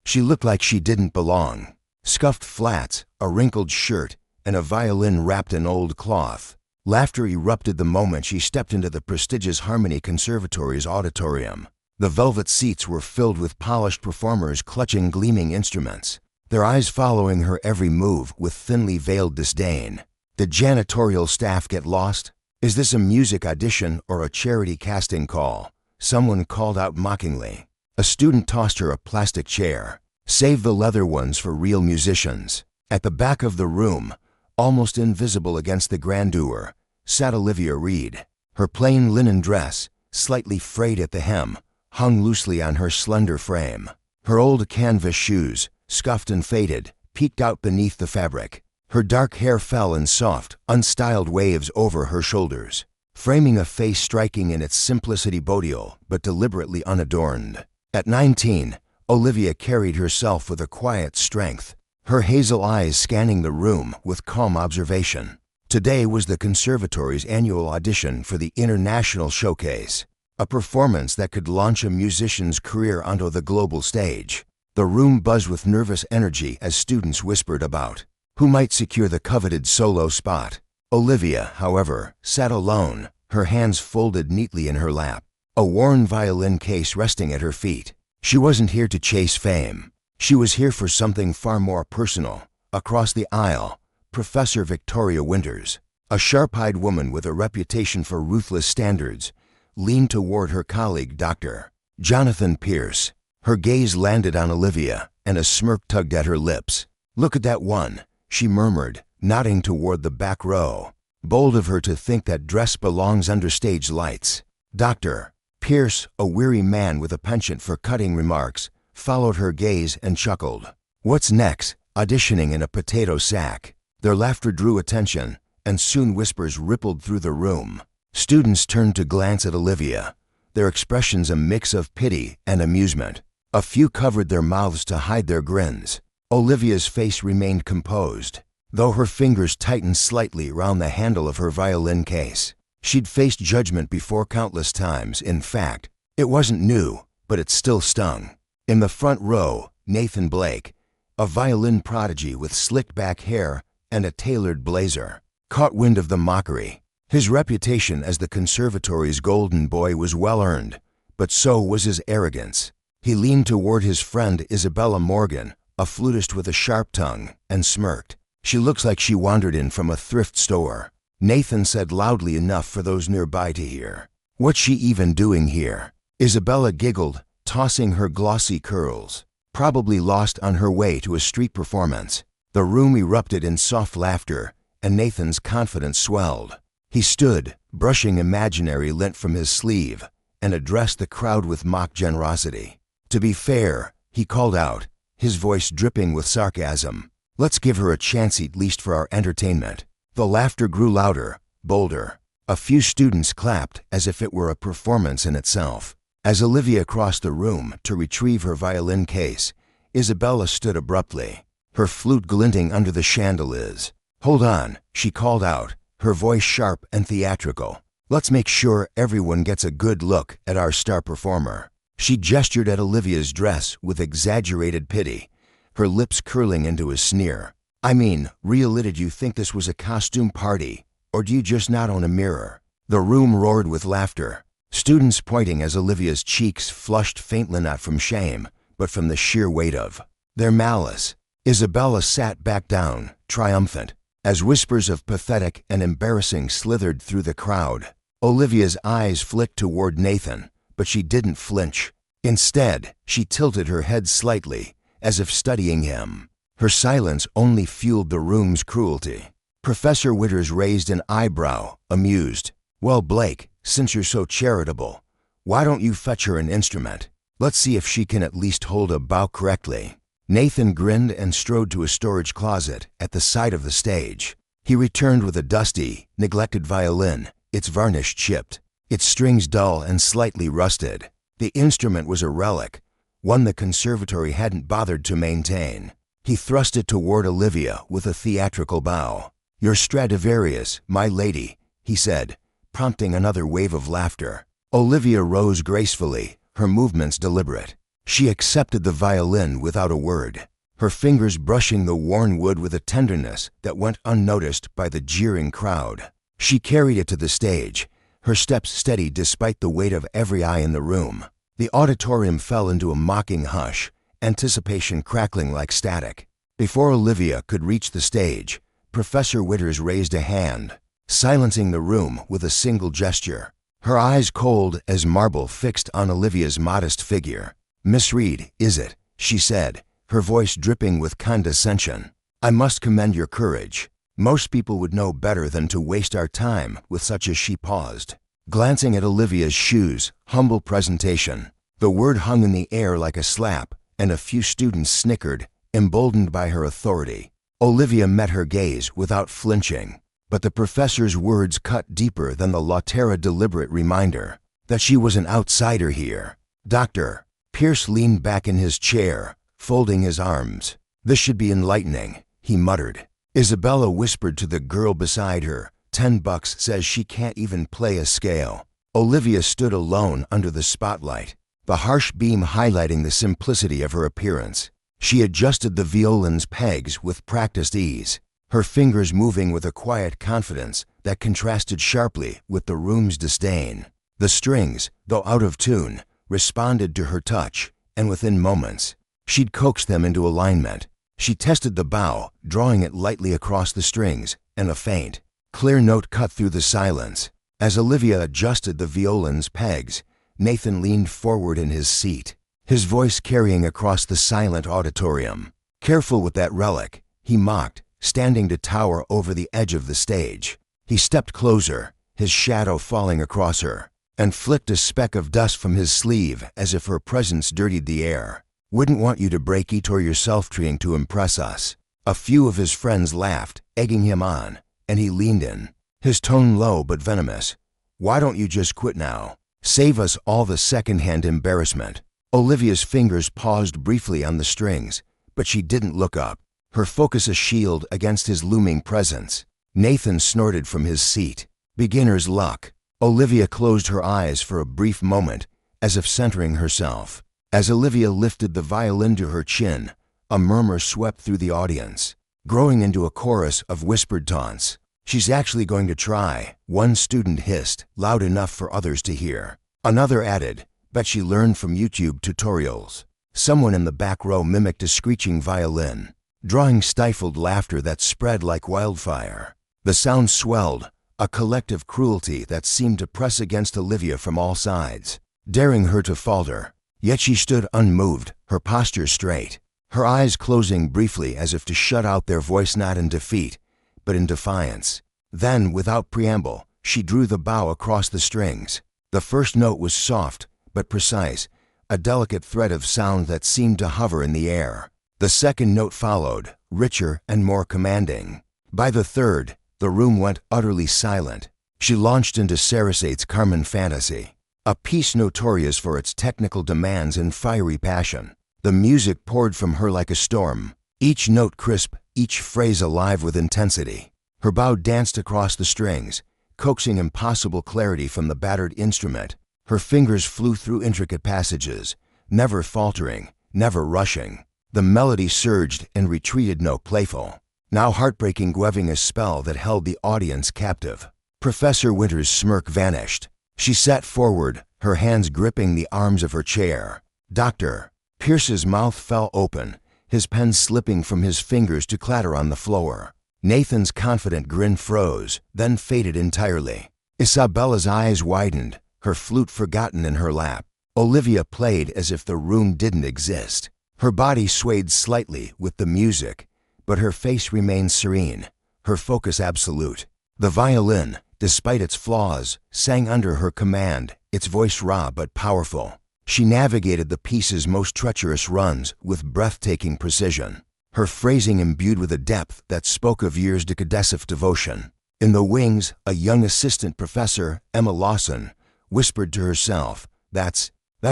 She looked like she didn't belong. Scuffed flats, a wrinkled shirt, and a violin wrapped in old cloth. Laughter erupted the moment she stepped into the prestigious Harmony Conservatory's auditorium. The velvet seats were filled with polished performers clutching gleaming instruments, their eyes following her every move with thinly veiled disdain. Did janitorial staff get lost? Is this a music audition or a charity casting call? Someone called out mockingly. A student tossed her a plastic chair. Save the leather ones for real musicians. At the back of the room, almost invisible against the grandeur, sat Olivia Reed. Her plain linen dress, slightly frayed at the hem, hung loosely on her slender frame. Her old canvas shoes, scuffed and faded, peeked out beneath the fabric. Her dark hair fell in soft, unstyled waves over her shoulders, framing a face striking in its simplicity boreal but deliberately unadorned. At 19, Olivia carried herself with a quiet strength, her hazel eyes scanning the room with calm observation. Today was the conservatory's annual audition for the International Showcase, a performance that could launch a musician's career onto the global stage. The room buzzed with nervous energy as students whispered about who might secure the coveted solo spot. Olivia, however, sat alone, her hands folded neatly in her lap, a worn violin case resting at her feet. She wasn't here to chase fame. She was here for something far more personal. Across the aisle, Professor Victoria Winters, a sharp-eyed woman with a reputation for ruthless standards, leaned toward her colleague, Dr. Jonathan Pierce. Her gaze landed on Olivia, and a smirk tugged at her lips. "Look at that one," she murmured, nodding toward the back row. "Bold of her to think that dress belongs under stage lights." Dr. Pierce, a weary man with a penchant for cutting remarks, followed her gaze and chuckled. "What's next? Auditioning in a potato sack." Their laughter drew attention, and soon whispers rippled through the room. Students turned to glance at Olivia, their expressions a mix of pity and amusement. A few covered their mouths to hide their grins. Olivia's face remained composed, though her fingers tightened slightly around the handle of her violin case. She'd faced judgment before countless times. In fact, it wasn't new, but it still stung. In the front row, Nathan Blake, a violin prodigy with slicked back hair and a tailored blazer, caught wind of the mockery. His reputation as the conservatory's golden boy was well-earned, but so was his arrogance. He leaned toward his friend Isabella Morgan, a flutist with a sharp tongue, and smirked. "She looks like she wandered in from a thrift store," Nathan said loudly enough for those nearby to hear. "What's she even doing here?" Isabella giggled, tossing her glossy curls. "Probably lost on her way to a street performance." The room erupted in soft laughter, and Nathan's confidence swelled. He stood, brushing imaginary lint from his sleeve, and addressed the crowd with mock generosity. "To be fair," he called out, his voice dripping with sarcasm, "let's give her a chance at least for our entertainment." The laughter grew louder, bolder. A few students clapped as if it were a performance in itself. As Olivia crossed the room to retrieve her violin case, Isabella stood abruptly, her flute glinting under the chandeliers. "Hold on," she called out, her voice sharp and theatrical. "Let's make sure everyone gets a good look at our star performer." She gestured at Olivia's dress with exaggerated pity, her lips curling into a sneer. "I mean, really, did you think this was a costume party, or do you just not own a mirror?" The room roared with laughter, students pointing as Olivia's cheeks flushed faintly, not from shame, but from the sheer weight of their malice. Isabella sat back down, triumphant, as whispers of pathetic and embarrassing slithered through the crowd. Olivia's eyes flicked toward Nathan, but she didn't flinch. Instead, she tilted her head slightly, as if studying him. Her silence only fueled the room's cruelty. Professor Winters raised an eyebrow, amused. "Well, Blake, since you're so charitable, why don't you fetch her an instrument? Let's see if she can at least hold a bow correctly." Nathan grinned and strode to a storage closet at the side of the stage. He returned with a dusty, neglected violin, its varnish chipped, its strings dull and slightly rusted. The instrument was a relic, one the conservatory hadn't bothered to maintain. He thrust it toward Olivia with a theatrical bow. "Your Stradivarius, my lady," he said, prompting another wave of laughter. Olivia rose gracefully, her movements deliberate. She accepted the violin without a word, her fingers brushing the worn wood with a tenderness that went unnoticed by the jeering crowd. She carried it to the stage, her steps steady despite the weight of every eye in the room. The auditorium fell into a mocking hush, anticipation crackling like static. Before Olivia could reach the stage, Professor Winters raised a hand, silencing the room with a single gesture. Her eyes cold as marble fixed on Olivia's modest figure. "Miss Reed, is it?" she said, her voice dripping with condescension. "I must commend your courage. Most people would know better than to waste our time with such as." She paused, glancing at Olivia's shoes, humble presentation. The word hung in the air like a slap, and a few students snickered, emboldened by her authority. Olivia met her gaze without flinching, but the professor's words cut deeper than the Laterra deliberate reminder that she was an outsider here. "Doctor." Pierce leaned back in his chair, folding his arms. "This should be enlightening," he muttered. Isabella whispered to the girl beside her, "$10 says she can't even play a scale." Olivia stood alone under the spotlight, the harsh beam highlighting the simplicity of her appearance. She adjusted the violin's pegs with practiced ease, her fingers moving with a quiet confidence that contrasted sharply with the room's disdain. The strings, though out of tune, responded to her touch, and within moments, she'd coaxed them into alignment. She tested the bow, drawing it lightly across the strings, and a faint, clear note cut through the silence. As Olivia adjusted the violin's pegs, Nathan leaned forward in his seat, his voice carrying across the silent auditorium. "Careful with that relic," he mocked, standing to tower over the edge of the stage. He stepped closer, his shadow falling across her, and flicked a speck of dust from his sleeve as if her presence dirtied the air. "Wouldn't want you to break it or yourself trying to impress us." A few of his friends laughed, egging him on, and he leaned in, his tone low but venomous. "Why don't you just quit now? Save us all the second-hand embarrassment." Olivia's fingers paused briefly on the strings, but she didn't look up, her focus a shield against his looming presence. Nathan snorted from his seat. "Beginner's luck." Olivia closed her eyes for a brief moment, as if centering herself. As Olivia lifted the violin to her chin, a murmur swept through the audience, growing into a chorus of whispered taunts. "She's actually going to try," one student hissed, loud enough for others to hear. Another added, "Bet she learned from YouTube tutorials." Someone in the back row mimicked a screeching violin, drawing stifled laughter that spread like wildfire. The sound swelled, a collective cruelty that seemed to press against Olivia from all sides, daring her to falter. Yet she stood unmoved, her posture straight, her eyes closing briefly as if to shut out their voice not in defeat, but in defiance. Then, without preamble, she drew the bow across the strings. The first note was soft, but precise, a delicate thread of sound that seemed to hover in the air. The second note followed, richer and more commanding. By the third, the room went utterly silent. She launched into Sarasate's Carmen Fantasy, a piece notorious for its technical demands and fiery passion. The music poured from her like a storm, each note crisp, each phrase alive with intensity. Her bow danced across the strings, coaxing impossible clarity from the battered instrument. Her fingers flew through intricate passages, never faltering, never rushing. The melody surged and retreated, no playful, now heartbreaking, weaving a spell that held the audience captive. Professor Winters' smirk vanished. She sat forward, her hands gripping the arms of her chair. "Doctor." Pierce's mouth fell open, his pen slipping from his fingers to clatter on the floor. Nathan's confident grin froze, then faded entirely. Isabella's eyes widened, her flute forgotten in her lap. Olivia played as if the room didn't exist. Her body swayed slightly with the music, but her face remained serene, her focus absolute. The violin, despite its flaws, sang under her command, its voice raw but powerful. She navigated the piece's most treacherous runs with breathtaking precision, her phrasing imbued with a depth that spoke of years' decadessive devotion. In the wings, a young assistant professor, Emma Lawson, whispered to herself, That's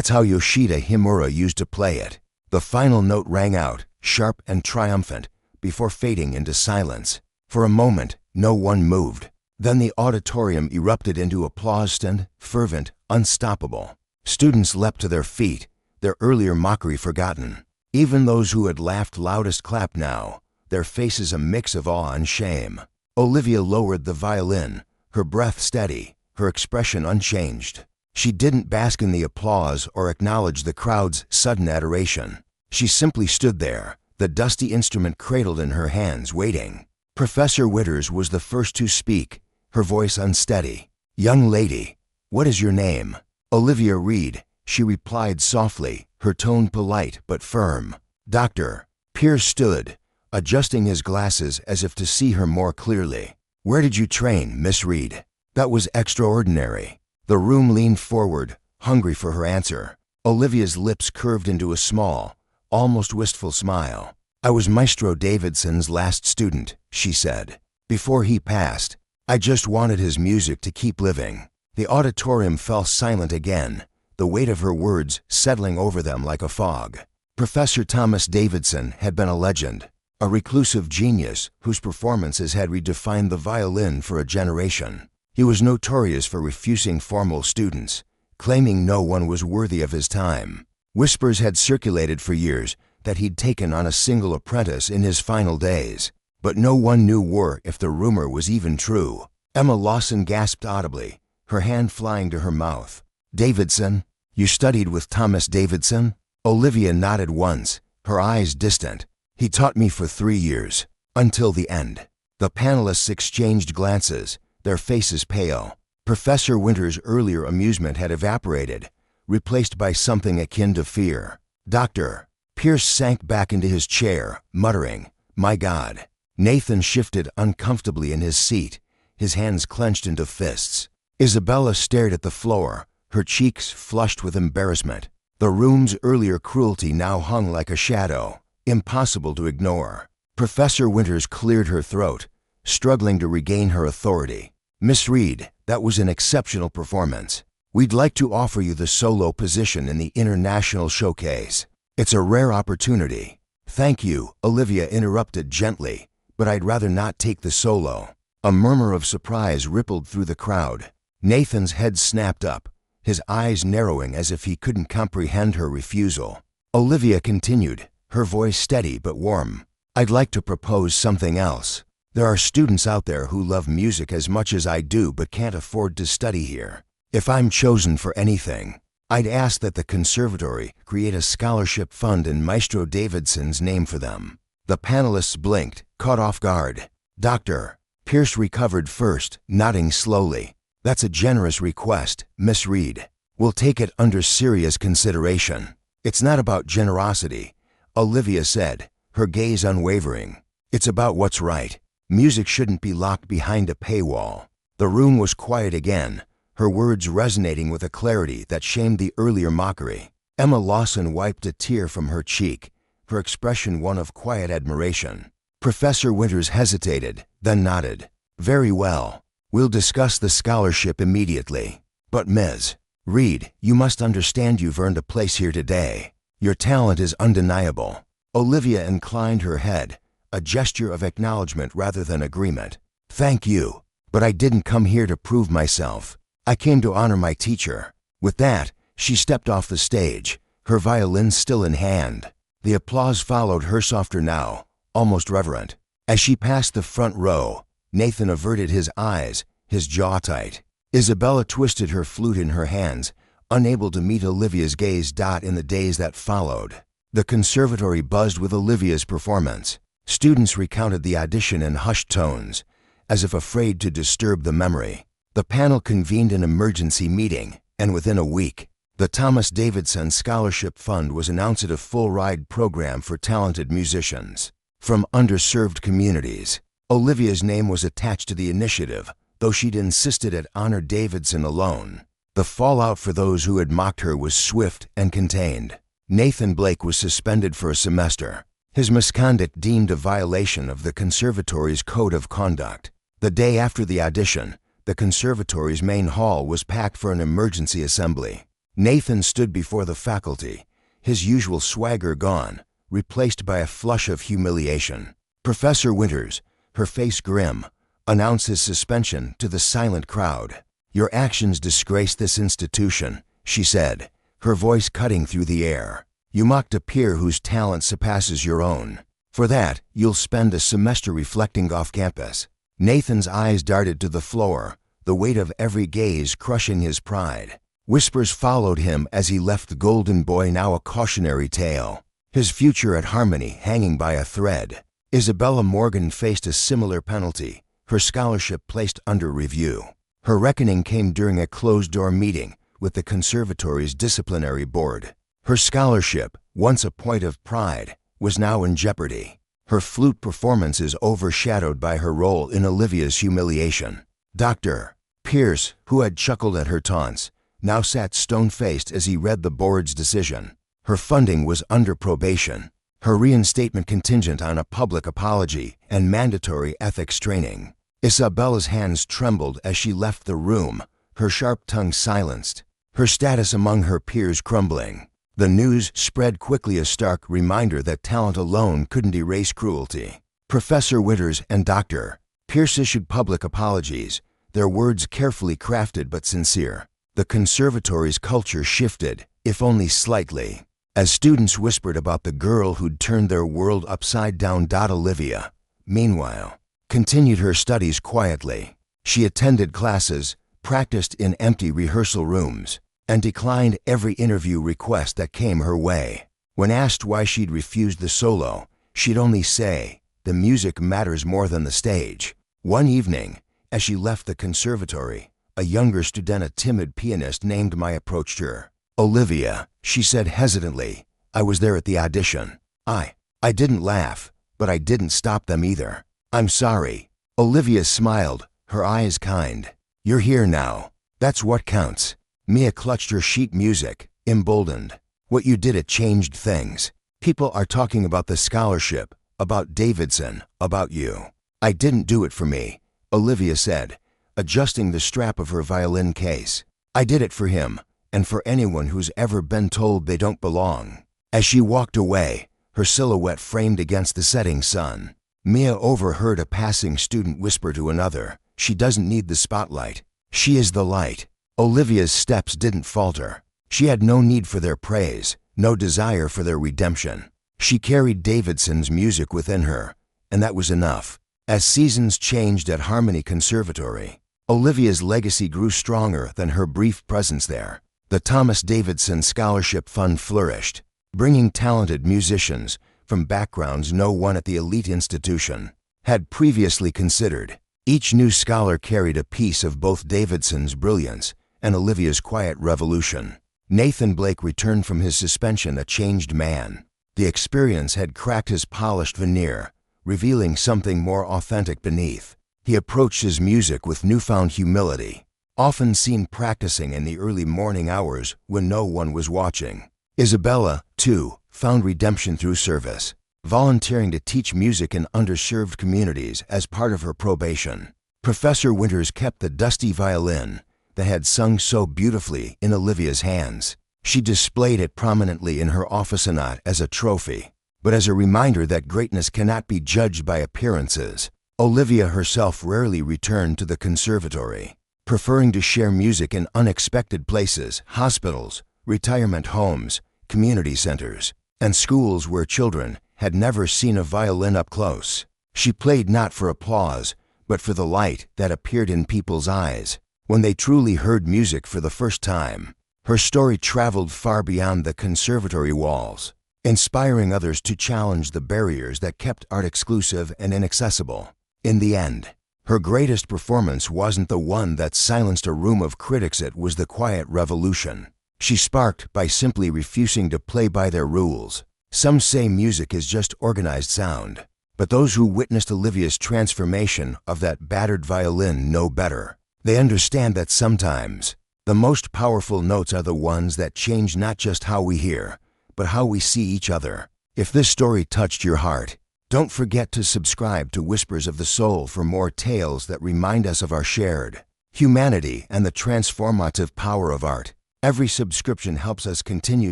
how Yoshida Himura used to play it." The final note rang out, sharp and triumphant, before fading into silence. For a moment, no one moved. Then the auditorium erupted into applause, fervent, unstoppable. Students leapt to their feet, their earlier mockery forgotten. Even those who had laughed loudest clapped now, their faces a mix of awe and shame. Olivia lowered the violin, her breath steady, her expression unchanged. She didn't bask in the applause or acknowledge the crowd's sudden adoration. She simply stood there, the dusty instrument cradled in her hands, waiting. Professor Winters was the first to speak, her voice unsteady. "Young lady, what is your name?" "Olivia Reed," she replied softly, her tone polite but firm. "Doctor." Pierce stood, adjusting his glasses as if to see her more clearly. "Where did you train, Miss Reed?" That was extraordinary. The room leaned forward, hungry for her answer. Olivia's lips curved into a small, almost wistful smile. "I was Maestro Davidson's last student," she said. "Before he passed, I just wanted his music to keep living." The auditorium fell silent again, the weight of her words settling over them like a fog. Professor Thomas Davidson had been a legend, a reclusive genius whose performances had redefined the violin for a generation. He was notorious for refusing formal students, claiming no one was worthy of his time. Whispers had circulated for years that he'd taken on a single apprentice in his final days, but no one knew if the rumor was even true. Emma Lawson gasped audibly, her hand flying to her mouth. "Davidson? You studied with Thomas Davidson?" Olivia nodded once, her eyes distant. "He taught me for 3 years, until the end." The panelists exchanged glances, their faces pale. Professor Winters' earlier amusement had evaporated, replaced by something akin to fear. "Doctor." Pierce sank back into his chair, muttering, "My God." Nathan shifted uncomfortably in his seat, his hands clenched into fists. Isabella stared at the floor, her cheeks flushed with embarrassment. The room's earlier cruelty now hung like a shadow, impossible to ignore. Professor Winters cleared her throat, struggling to regain her authority. "Miss Reed, that was an exceptional performance. We'd like to offer you the solo position in the International Showcase. It's a rare opportunity." "Thank you," Olivia interrupted gently, "but I'd rather not take the solo." A murmur of surprise rippled through the crowd. Nathan's head snapped up, his eyes narrowing as if he couldn't comprehend her refusal. Olivia continued, her voice steady but warm. "I'd like to propose something else. There are students out there who love music as much as I do but can't afford to study here. If I'm chosen for anything, I'd ask that the conservatory create a scholarship fund in Maestro Davidson's name for them." The panelists blinked, caught off guard. "Doctor." Pierce recovered first, nodding slowly. "That's a generous request, Miss Reed. We'll take it under serious consideration." "It's not about generosity," Olivia said, her gaze unwavering. "It's about what's right. Music shouldn't be locked behind a paywall." The room was quiet again, her words resonating with a clarity that shamed the earlier mockery. Emma Lawson wiped a tear from her cheek, her expression one of quiet admiration. Professor Winters hesitated, then nodded. "Very well. We'll discuss the scholarship immediately. But Ms. Reed, you must understand you've earned a place here today. Your talent is undeniable." Olivia inclined her head, a gesture of acknowledgement rather than agreement. "Thank you, but I didn't come here to prove myself. I came to honor my teacher." With that, she stepped off the stage, her violin still in hand. The applause followed her softer now, almost reverent. As she passed the front row, Nathan averted his eyes, his jaw tight. Isabella twisted her flute in her hands, unable to meet Olivia's gaze. In the days that followed, the conservatory buzzed with Olivia's performance. Students recounted the audition in hushed tones, as if afraid to disturb the memory. The panel convened an emergency meeting, and within a week, the Thomas Davidson Scholarship Fund was announced a full-ride program for talented musicians from underserved communities. Olivia's name was attached to the initiative, though she'd insisted it honor Davidson alone. The fallout for those who had mocked her was swift and contained. Nathan Blake was suspended for a semester, his misconduct deemed a violation of the conservatory's code of conduct. The day after the audition, the conservatory's main hall was packed for an emergency assembly. Nathan stood before the faculty, his usual swagger gone, replaced by a flush of humiliation. Professor Winters, her face grim, announced his suspension to the silent crowd. "Your actions disgrace this institution," she said, her voice cutting through the air. "You mocked a peer whose talent surpasses your own. For that, you'll spend a semester reflecting off campus." Nathan's eyes darted to the floor, the weight of every gaze crushing his pride. Whispers followed him as he left the Golden Boy, now a cautionary tale. His future at Harmony hanging by a thread. Isabella Morgan faced a similar penalty, her scholarship placed under review. Her reckoning came during a closed-door meeting with the conservatory's disciplinary board. Her scholarship, once a point of pride, was now in jeopardy. Her flute performances overshadowed by her role in Olivia's humiliation. Dr. Pierce, who had chuckled at her taunts, now sat stone-faced as he read the board's decision. Her funding was under probation, her reinstatement contingent on a public apology and mandatory ethics training. Isabella's hands trembled as she left the room, her sharp tongue silenced, her status among her peers crumbling. The news spread quickly, a stark reminder that talent alone couldn't erase cruelty. Professor Winters and Dr. Pierce issued public apologies, their words carefully crafted but sincere. The conservatory's culture shifted, if only slightly, as students whispered about the girl who'd turned their world upside down. Olivia, meanwhile, continued her studies quietly. She attended classes, practiced in empty rehearsal rooms, and declined every interview request that came her way. When asked why she'd refused the solo, she'd only say, "The music matters more than the stage." One evening, as she left the conservatory, a younger student, a timid pianist named Mai, approached her. "Olivia," she said hesitantly, "I was there at the audition. I didn't laugh, but I didn't stop them either. I'm sorry." Olivia smiled, her eyes kind. "You're here now. That's what counts." Mia clutched her sheet music, emboldened. "What you did, it changed things. People are talking about the scholarship, about Davidson, about you." "I didn't do it for me," Olivia said, adjusting the strap of her violin case. "I did it for him, and for anyone who's ever been told they don't belong." As she walked away, her silhouette framed against the setting sun, Mia overheard a passing student whisper to another, "She doesn't need the spotlight. She is the light." Olivia's steps didn't falter. She had no need for their praise, no desire for their redemption. She carried Davidson's music within her, and that was enough. As seasons changed at Harmony Conservatory, Olivia's legacy grew stronger than her brief presence there. The Thomas Davidson Scholarship Fund flourished, bringing talented musicians from backgrounds no one at the elite institution had previously considered. Each new scholar carried a piece of both Davidson's brilliance and Olivia's quiet revolution. Nathan Blake returned from his suspension a changed man. The experience had cracked his polished veneer, revealing something more authentic beneath. He approached his music with newfound humility, often seen practicing in the early morning hours when no one was watching. Isabella, too, found redemption through service, volunteering to teach music in underserved communities as part of her probation. Professor Winters kept the dusty violin that had sung so beautifully in Olivia's hands. She displayed it prominently in her office, not as a trophy, but as a reminder that greatness cannot be judged by appearances. Olivia herself rarely returned to the conservatory, preferring to share music in unexpected places: hospitals, retirement homes, community centers, and schools where children had never seen a violin up close. She played not for applause, but for the light that appeared in people's eyes when they truly heard music for the first time. Her story traveled far beyond the conservatory walls, inspiring others to challenge the barriers that kept art exclusive and inaccessible. In the end, her greatest performance wasn't the one that silenced a room of critics, it was the quiet revolution she sparked by simply refusing to play by their rules. Some say music is just organized sound, but those who witnessed Olivia's transformation of that battered violin know better. They understand that sometimes the most powerful notes are the ones that change not just how we hear, but how we see each other. If this story touched your heart, don't forget to subscribe to Whispers of the Soul for more tales that remind us of our shared humanity and the transformative power of art. Every subscription helps us continue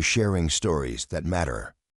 sharing stories that matter.